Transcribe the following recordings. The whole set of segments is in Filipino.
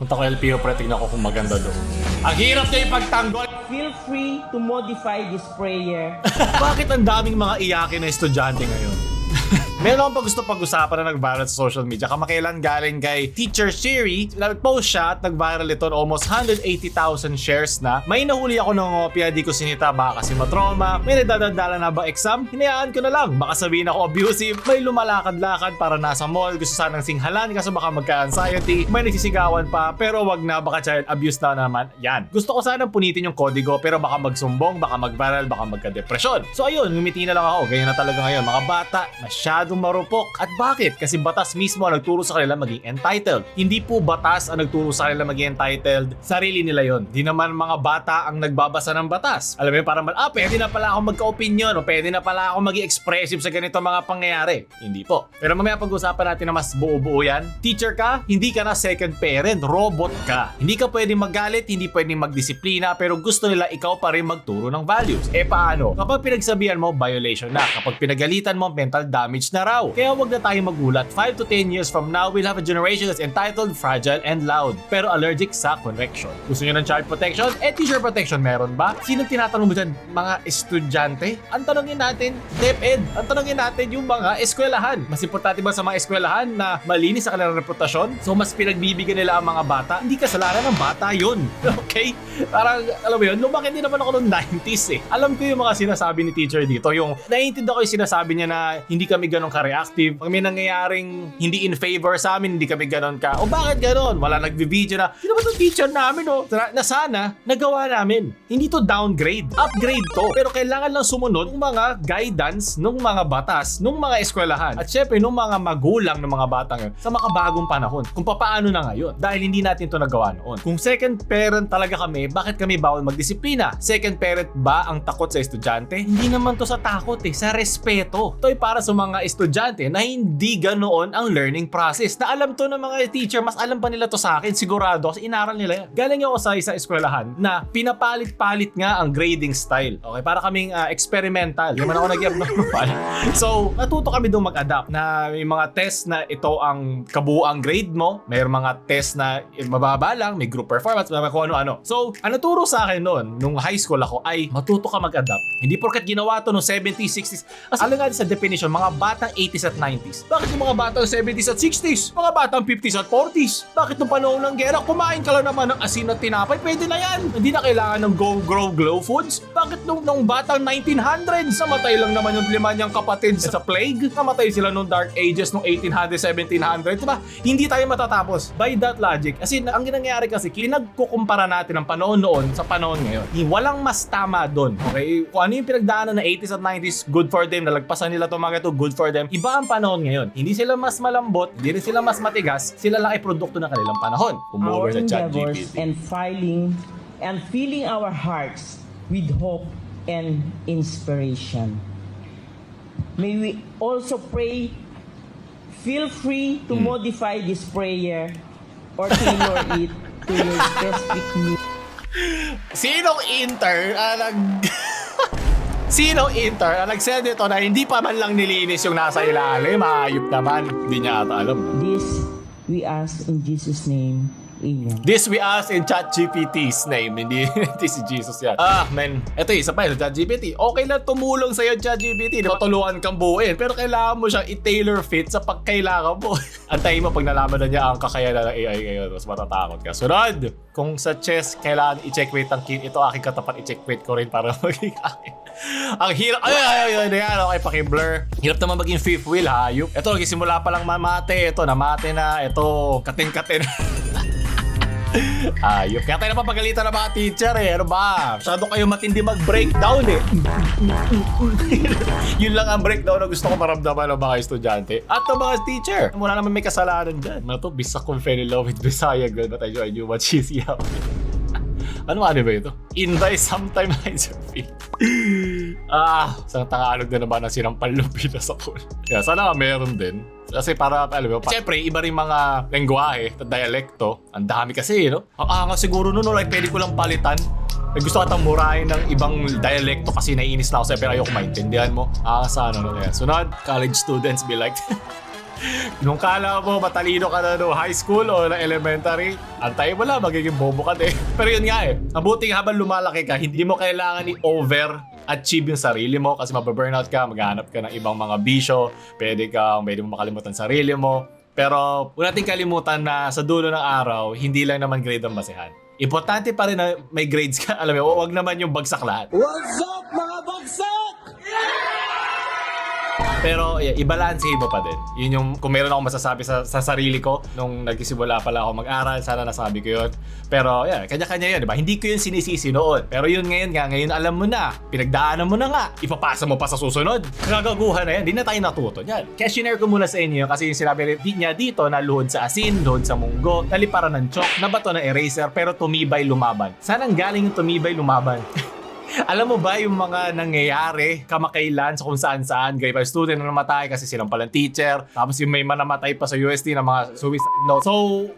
Punta ko LPO pre, tignan ko kung maganda doon. Ang hirap niya ipagtanggol. Feel free to modify this prayer. Bakit ang daming mga iyakin na estudyante ngayon? Meron akong gusto pag-usapan na nag-viral sa social media. Kamakailan galing kay Teacher Sherry. Nag-post siya at nag-viral ito almost 180,000 shares na. May nahuli ako ng ngopya, di ko sinita baka kasi matroma. May nadadala na ba exam? Hinayaan ko na lang. Baka sabihin ako abusive. May lumalakad-lakad para nasa mall. Gusto sanang singhalan kasi baka magka-anxiety. May nagsisigawan pa pero wag na, baka child abuse na naman. Yan. Gusto ko sanang punitin yung kodigo pero baka magsumbong, baka mag-viral, baka magka-depresyon. So ayun, ngumiti na lang ako. Ganyan na talaga ngayon. Mga bata, masyadong marupok. At bakit? Kasi batas mismo ang nagturo sa kanila maging entitled. Hindi po batas ang nagturo sa kanila maging entitled. Sarili nila yon. Di naman mga bata ang nagbabasa ng batas. Alam mo yun, parang pwede na pala ako magka-opinion o pwede na pala ako maging expressive sa ganito mga pangyayari. Hindi po. Pero mamaya pag-usapan natin na mas buo-buo yan. Teacher ka, hindi ka na second parent. Robot ka. Hindi ka pwedeng magalit, hindi pwedeng magdisiplina, pero gusto nila ikaw pa rin magturo ng values. Paano? Kapag pinagsabihan mo, violation na. Kapag pinagalitan mo, mental damage na raw. Kaya wag na tayo magulat. 5 to 10 years from now, we'll have a generation that's entitled, fragile, and loud. Pero allergic sa correction. Gusto nyo ng child protection? Teacher protection meron ba? Sino tinatanong mo dyan? Mga estudyante? Ang tanongin natin, DepEd. Ang tanongin natin yung mga eskwelahan. Mas importante ba sa mga eskwelahan na malinis sa kanilang reputasyon? So mas pinagbibigyan nila ang mga bata? Hindi kasalanan ng bata yun. Okay? Parang, alam mo yun, lumaki din naman ako noong 90s eh. Alam ko yung mga sinasabi ni teacher dito. Yung naiintindihan ko yung sinasabi niya na hindi kami ganun ka-reactive. Pag may nangyayaring hindi in favor sa amin, hindi kami ganun ka. O bakit ganun? Wala nagbi-video na, sino ba itong teacher namin o? Na sana, nagawa namin. Hindi to downgrade. Upgrade to. Pero kailangan lang sumunod ng mga guidance ng mga batas, ng mga eskwelahan. At syempre, ng mga magulang ng mga batang yun sa makabagong panahon. Kung paano na ngayon. Dahil hindi natin to nagawa noon. Kung second parent talaga kami, bakit kami bawal magdisiplina? Second parent ba ang takot sa estudyante? Hindi naman to sa takot sa respeto. Ito ay para sa mga estudyante na hindi ganoon ang learning process. Na alam to ng mga teacher, mas alam pa nila to sa akin, sigurado kasi inaral nila yan. Galing ako sa isang eskwelahan na pinapalit-palit nga ang grading style. Okay, para kaming experimental. Hindi man ako nag-abnormal. So, natuto kami doon mag-adapt na may mga test na ito ang kabuuang grade mo. May mga test na mababa lang, may group performance, may kung ano-ano. So, ang naturo sa akin noon, nung high school ako, ay matuto ka mag-adapt. Hindi porkat ginawa to noong 70s, 60s. As alam nga sa definition, mga batang 80s at 90s. Bakit yung mga batang 70s at 60s? Mga batang 50s at 40s? Bakit nung panahon ng gera, kumain ka lang naman ng asin at tinapay? Pwede na yan. Hindi na kailangan ng Go Grow Glow Foods. Bakit nung batang 1900s, namatay lang naman yung 5 niyang kapatid sa plague? Namatay sila nung Dark Ages nung 1800s, 1700s. Diba? Hindi tayo matatapos. By that logic, kasi ang nangyayari kasi, kinagkukumpara natin ang panahon noon sa panahon ngayon. Walang mas tama doon. Okay? Kung ano yung pinagdaanan ng 80s at 90s, good for them. Nalagpasan nila itong mga ito, good for them. Iba ang panahon ngayon. Hindi sila mas malambot, hindi rin sila mas matigas, sila lang ay produkto ng kanilang panahon. Our Over sa endeavors ChatGPT. and filling our hearts with hope and inspiration. May we also pray, feel free to modify this prayer or tailor it to your specific needs. Sinong intern Sinong intern ang nag-send ito na hindi pa man lang nilinis yung nasa ilalim? Ayop naman. Hindi niya ata alam. This we ask in Jesus' name. Amen. This we ask in ChatGPT's name. Hindi si Jesus yan. Man. Ito isa pa sa ChatGPT. Okay lang tumulong sa'yo ChatGPT. Tutulungan kang buuin. Pero kailangan mo siyang i-tailor fit sa pagkailangan mo. Antayin mo pag nalaman na niya ang kakayanan ng AI ngayon. Mas matatakot ka. Sunod! Kung sa chess, kailangan i-check weight ang kin. Ito aking katapat, i-check weight ko rin para maging akin. Ang hirap. Ay, okay, paki-blur. Hirap naman maging fifth wheel, hayop. Ito, nagsisimula pa lang mamate. Ito, namate na. Ito, katin-katin. Ayop. Kaya tayo napapagalitan ng mga teacher Ano ba? Masyado kayo matindi mag-breakdown Yun lang ang breakdown na gusto ko maramdaman ng mga estudyante at ng mga teacher. Wala naman may kasalanan dyan. Ano to? Bisak kong fell in love with Bisaya girl but I knew what she's yaw. Ano ba ito? In thy sometime hides her feet. Isang Tagalog na naman ang sinampal ng Pinas ako. Kaya sana meron din. Kasi para, alam mo, siyempre, iba rin mga lengguwahe, dialekto. Ang dami kasi, no? Ang siguro nun, like, pwede ko lang palitan. May gusto katang murahin ng ibang dialekto kasi naiinis na ako sa'yo, pero ayoko maintindihan mo. Sana, no? Kaya, sunod, college students be like, Nung kala mo matalino ka na no high school o na elementary, antayin mo lang, magiging bobo ka din. Pero yun nga mabuting habang lumalaki ka, hindi mo kailangan i-over-achieve yung sarili mo kasi mababurnout ka, maghahanap ka ng ibang mga bisyo, pwede mo makalimutan sarili mo. Pero huwag natin kalimutan na sa dulo ng araw, hindi lang naman grade ang basehan. Importante pa rin na may grades ka, alam mo, huwag naman yung bagsak lahat. What's up, mga bagsak? Pero i-balancehin mo pa din. Yun yung, kung meron akong masasabi sa sarili ko, nung nagsisimula pala ako mag-aral, sana nasabi ko yun. Pero kanya-kanya yun, diba? Hindi ko yun sinisisi noon. Pero yun ngayon alam mo na, pinagdaanan mo na nga, ipapasa mo pa sa susunod. Nagaguhan na yan, di na tayo natuto yan. Kaya shinare ko muna sa inyo kasi yung sinabi niya dito na luhod sa asin, luhod sa munggo, naliparan ng chok, nabato ng eraser, pero tumibay lumaban. Saan ang galing yung tumibay lumaban? Alam mo ba yung mga nangyayari kamakailan sa kung saan-saan? Gaya pa student na namatay kasi silang palang teacher. Tapos yung may namatay pa sa UST na mga suicide note. So,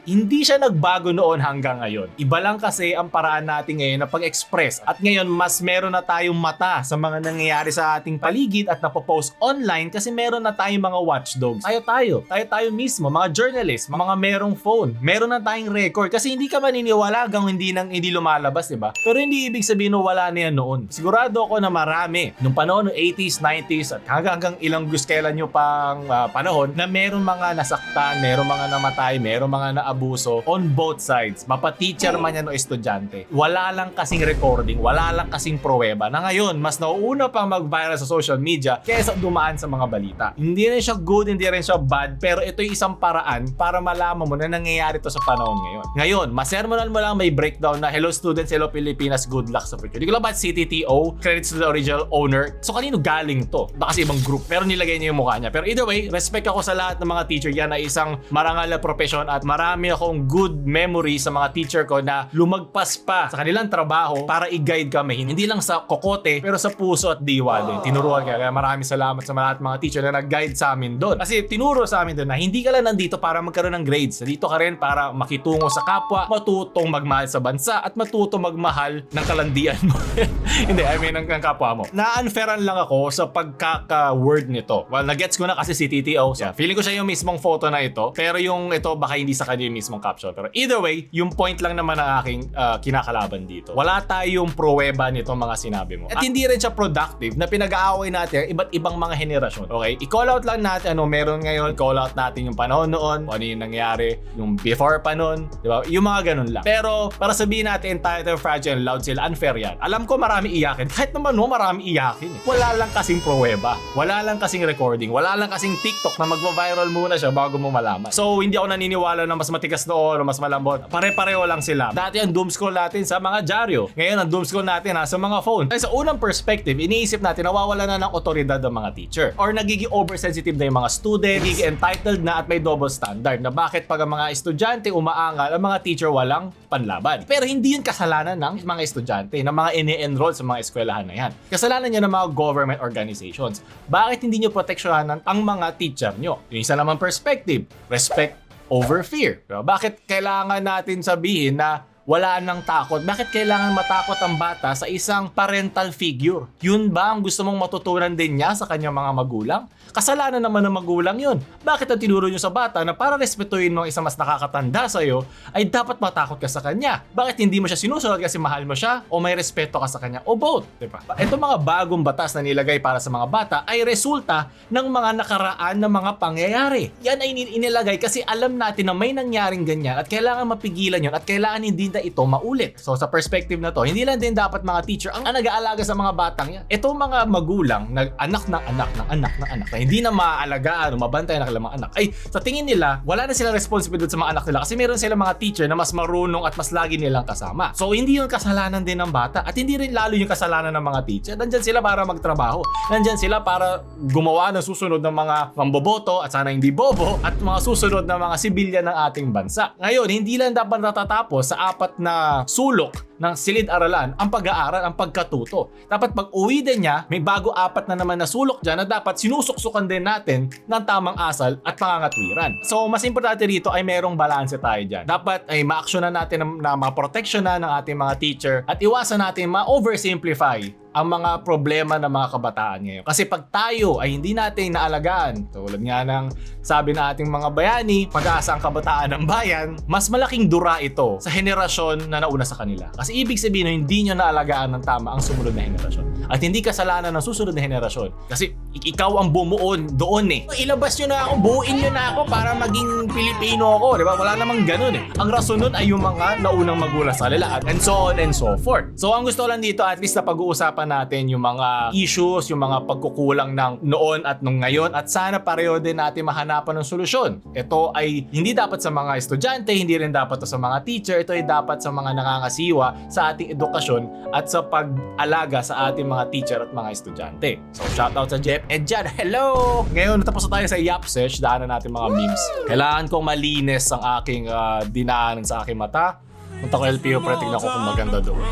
hindi siya nagbago noon hanggang ngayon. Iba lang kasi ang paraan natin ngayon na pag-express. At ngayon, mas meron na tayong mata sa mga nangyayari sa ating paligid at napopost online kasi meron na tayong mga watchdogs. Tayo mismo, mga journalists, mga merong phone. Meron na tayong record kasi hindi ka maniniwala hanggang hindi lumalabas, diba? Pero hindi ibig sabihin na wala na yan noon. Sigurado ako na marami nung panahon ng 80s, 90s at hanggang ilang kailan nyo pang panahon na meron mga nasaktan, meron mga namatay, meron mga naabuso on both sides. Mapa-teacher man yan o estudyante. Wala lang kasing recording, wala lang kasing pruweba na ngayon mas nauuna pang mag-viral sa social media kaysa dumaan sa mga balita. Hindi rin siya good, hindi rin siya bad, pero ito yung isang paraan para malaman mo na nangyayari to sa panahon ngayon. Ngayon, masermonal mo lang may breakdown na hello students, hello Pilipinas, good luck sa future. Hindi ko lang ba CTTO, credits to the original owner. So kanino galing to? Baka sa ibang group, pero nilagay niya yung mukha niya. Pero either way, respect ako sa lahat ng mga teacher. Yan ay isang marangal na profession at marami akong good memory sa mga teacher ko na lumagpas pa sa kanilang trabaho para i-guide kami. Hindi lang sa kokote, pero sa puso at diwa din. Tinuruan kaya maraming salamat sa lahat mga teacher na nag-guide sa amin doon. Kasi tinuro sa amin doon na hindi ka lang nandito para magkaroon ng grades. Nandito ka rin para makitungo sa kapwa, matutong magmahal sa bansa at matutong magmahal ng kalandian mo. Hindi, I mean, ang kapwa mo. Na-unfairan lang ako sa pagkaka-word nito. Well, nagets ko na kasi si TTO. So, feeling ko siya yung mismong photo na ito. Pero yung ito, baka hindi sa kanya yung mismong caption. Pero either way, yung point lang naman ng aking kinakalaban dito. Wala tayong pruweba nito mga sinabi mo. At hindi rin siya productive na pinag-aaway natin iba't ibang mga henerasyon. Okay? I-call out lang natin ano meron ngayon. Call out natin yung panahon noon. Ano yung nangyari. Yung before pa noon. Diba? Yung mga ganun lang. Pero para sabihin natin entitled, fragile, and loud sila, unfair yan. Alam ko marami iyakin. Kahit naman marami iyakin. Wala lang kasing pruweba. Wala lang kasing recording. Wala lang kasing TikTok na magva-viral muna siya bago mo malaman. So, hindi ako naniniwala na mas matigas noon o mas malambot. Pare-pareho lang sila. Dati ang doom scroll natin sa mga dyaryo. Ngayon ang doom scroll natin sa mga phone. Ay, sa unang perspective, iniisip natin nawawala na ng otoridad ng mga teacher. Or nagiging oversensitive na yung mga student, nagiging entitled na at may double standard na bakit pag ang mga estudyante umaangal, ang mga teacher walang panlaban. Pero hindi yun kasalanan ng mga estudyante, ng mga ini-enroll sa mga eskwelahan na yan. Kasalanan niya ng mga government organizations. Bakit hindi nyo proteksyonan ang mga teacher nyo? Yung isa naman perspective, respect over fear. Bakit kailangan natin sabihin na wala nang takot? Bakit kailangan matakot ang bata sa isang parental figure? Yun ba ang gusto mong matutunan din niya sa kanyang mga magulang? Kasalanan naman ng magulang yun. Bakit ang tinuro nyo sa bata na para respetuhin mo ang isang mas nakakatanda sa'yo ay dapat matakot ka sa kanya? Bakit hindi mo siya sinusunod kasi mahal mo siya o may respeto ka sa kanya o both? Diba? Ito mga bagong batas na nilagay para sa mga bata ay resulta ng mga nakaraan na mga pangyayari. Yan ay inilagay kasi alam natin na may nangyaring ganyan at kailangan mapigilan yun at kailangan hindi na ito maulit. So sa perspective na to, hindi lang din dapat mga teacher ang nag-aalaga sa mga batang yan. Ito mga magulang, anak ng anak ng anak ng anak na hindi na maaalagaan o mabantay ng kanilang mga anak, ay sa tingin nila, wala na silang responsibilidad sa mga anak nila kasi meron silang mga teacher na mas marunong at mas lagi nilang kasama. So hindi yung kasalanan din ng bata at hindi rin lalo yung kasalanan ng mga teacher. Nandyan sila para magtrabaho. Nandyan sila para gumawa ng susunod ng mga mamboboto at sana hindi bobo at mga susunod ng mga sibilyan ng ating bansa. Ngayon, hindi lang dapat natatapos sa apat na sulok ng silid-aralan ang pag-aaral, ang pagkatuto. Dapat pag uwi din niya, may bago apat na naman na sulok dyan na dapat sinusuksukan din natin ng tamang asal at pangangatwiran. So, mas importante rito ay merong balanse tayo dyan. Dapat ay ma-actionan natin na ma-proteksyonan ng ating mga teacher at iwasan natin ma-oversimplify ang mga problema ng mga kabataan ngayon. Kasi pag tayo ay hindi natin naalagaan, tulad nga ng sabi na ating mga bayani, pag-asa ang kabataan ng bayan, mas malaking dura ito sa henerasyon na nauna sa kanila. Kasi ibig sabihin na hindi nyo naalagaan ng tama ang sumunod na henerasyon. At hindi kasalanan ng susunod na henerasyon. Kasi ikaw ang bumuon doon eh. Ilabas nyo na ako, buuin nyo na ako para maging Pilipino ako. Di ba? Wala namang ganun eh. Ang rason nun ay yung mga naunang magulang sa kanila and so on and so forth. So ang gusto lang dito, at least na pag-uusapan natin yung mga issues, yung mga pagkukulang ng noon at nung ngayon, at sana pareho din natin mahanapan ng solusyon. Ito ay hindi dapat sa mga estudyante, hindi rin dapat sa mga teacher, ito ay dapat sa mga nangangasiwa sa ating edukasyon at sa pag-alaga sa ating mga teacher at mga estudyante. So shoutout sa Jeff and Jan. Hello! Ngayon natapos na tayo sa Yap Sesh, daanan natin mga memes. Kailangan kong malinis ang aking dinaanan sa aking mata. Punta ko LPO para tignan ko kung maganda doon.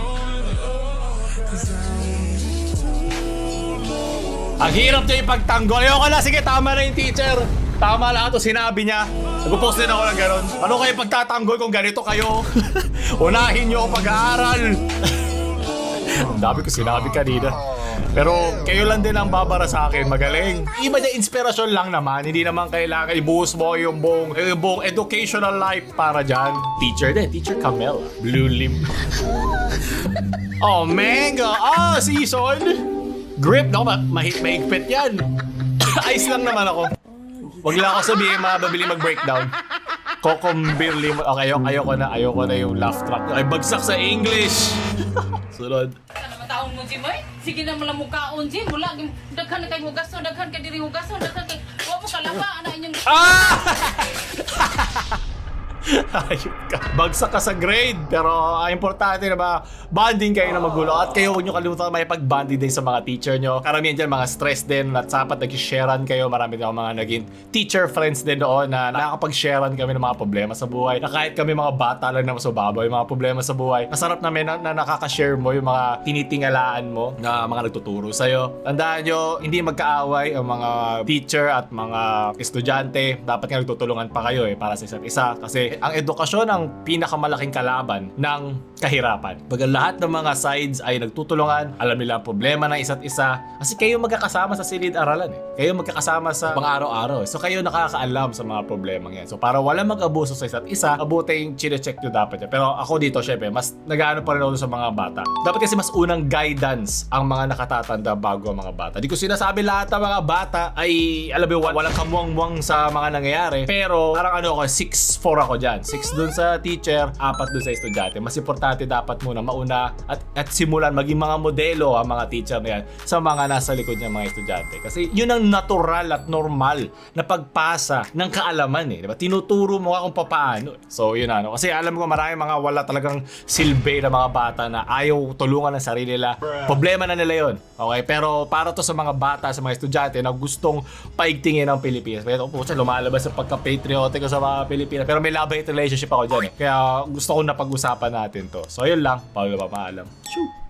Ang hirap niya ipagtanggol. Ayoko na, sige tama na yung teacher. Tama lang ito, sinabi niya. Nag-post din ako ng gano'n. Ano kayo pagtatanggol kung ganito kayo? Unahin niyo ang pag-aaral. Ang dami ko sinabi kanina. Pero kayo lang din ang babara sa akin, magaling. Iba niya, inspirasyon lang naman. Hindi naman kailangan ibuhos mo yung buong educational life para dyan. Teacher din, Teacher Camel. Blue limb. Oh, mega! Season! Grip, no? Mahigpit yan. Ice lang naman ako. Wag lang ako sabihin, mababili mag-breakdown. Kokombirli mo. Okay, ayoko na yung laugh track. Ay, bagsak sa English. Sunod. Ano taon mo, Jim, eh? Sige na mula mukhaon, Jim. Mula, daghan na kayo hugason, daghan ka diri hugason, daghan kayo. Huwag mo kalapa, ana inyong... Ayun ka. Bagsak ka sa grade. Pero importante na ba, bonding kayo na magulo. At kayo huwag nyo kalimutan may pag-bonding din sa mga teacher nyo. Karamihan dyan mga stress din. At sapat nag-sharean kayo. Marami din ako mga naging teacher friends din doon na nakakapag-sharean kami ng mga problema sa buhay. Na kahit kami mga bata lang na masubabaw yung mga problema sa buhay. Masarap namin na nakaka-share mo yung mga tinitingalaan mo na mga nagtuturo sa'yo. Tandaan nyo, hindi magkaaway ang mga teacher at mga estudyante. Dapat nga nagtutulungan pa kayo para sa isa't isa. Kasi ang edukasyon ang pinakamalaking kalaban ng kahirapan. Pag lahat ng mga sides ay nagtutulungan, alam nila ang problema ng isa't isa, kasi kayo magkakasama sa silid-aralan eh. Kayo magkakasama sa pang-araw-araw. So kayo nakakaalam sa mga problema yan. So para wala mag-abuso sa isa't isa, mabuti yung chine-check nyo dapat yan. Pero ako dito, syempre, mas nag-aano pa rin ako sa mga bata. Dapat kasi mas unang guidance ang mga nakatatanda bago ang mga bata. Di ko sinasabi lahat ng mga bata ay, alam mo, walang kamuang-muang sa mga nangyayari. Pero parang ano ako, 6'4" ako dyan. 6 dun sa teacher, 4 dun sa estudyante. Mas importante dapat muna mauna at simulan maging mga modelo ang mga teacher na yan sa mga nasa likod niya mga estudyante. Kasi yun ang natural at normal na pagpasa ng kaalaman eh. Diba? Tinuturo mo nga kung paano. So yun ano. Kasi alam ko marami mga wala talagang silbi na mga bata na ayaw tulungan ng sarili nila. Problema na nila yun. Okay? Pero para to sa mga bata, sa mga estudyante na gustong paigtingin ng Pilipinas. Pero lumalabas sa pagka-patriotic sa mga Pilipinas. Pero may love-hate relationship ako dyan eh. Kaya gusto ko na pag-usapan natin to. So yun lang. Paulo pa maalam. Shoo!